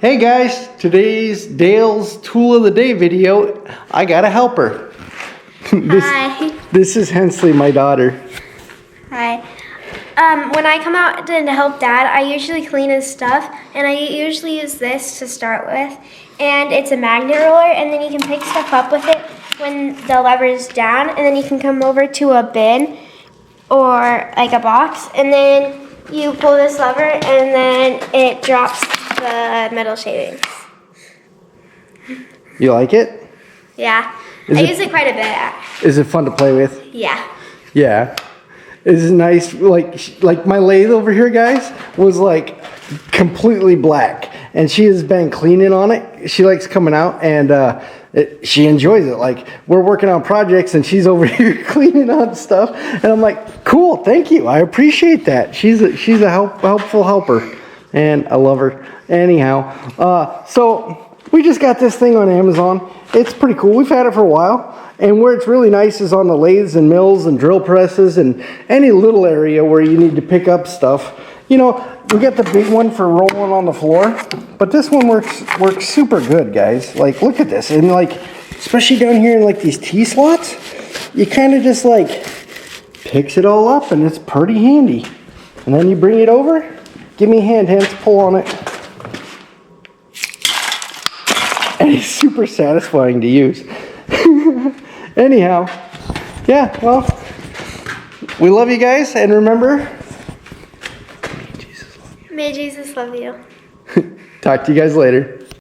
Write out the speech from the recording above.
Hey guys, today's Dale's Tool of the Day video, I got a helper. Hi. This is Hensley, my daughter. Hi. When I come out to help Dad, I usually clean his stuff, and I usually use this to start with. And it's a magnet roller, and then you can pick stuff up with it when the lever is down, and then you can come over to a bin or like a box, and then you pull this lever, and then it drops the metal shavings. You like it? Yeah. I use it quite a bit. Is it fun to play with? Yeah. Yeah. Is it nice? Like my lathe over here, guys, was like completely black, and she has been cleaning on it. She likes coming out, and she enjoys it. Like, we're working on projects, and she's over here cleaning on stuff, and I'm like, cool, thank you, I appreciate that. She's a helpful helper, and I love her. Anyhow, so we just got this thing on Amazon. It's pretty cool. We've had it for a while. And where it's really nice is on the lathes and mills and drill presses and any little area where you need to pick up stuff. You know, we got the big one for rolling on the floor, but this one works super good, guys. Like, look at this. And like, especially down here in like these T-slots, you kind of just like picks it all up, and it's pretty handy. And then you bring it over, give me a hand, Hans, pull on it. And it's super satisfying to use. Anyhow, yeah, well, we love you guys, and remember, May Jesus love you. Talk to you guys later.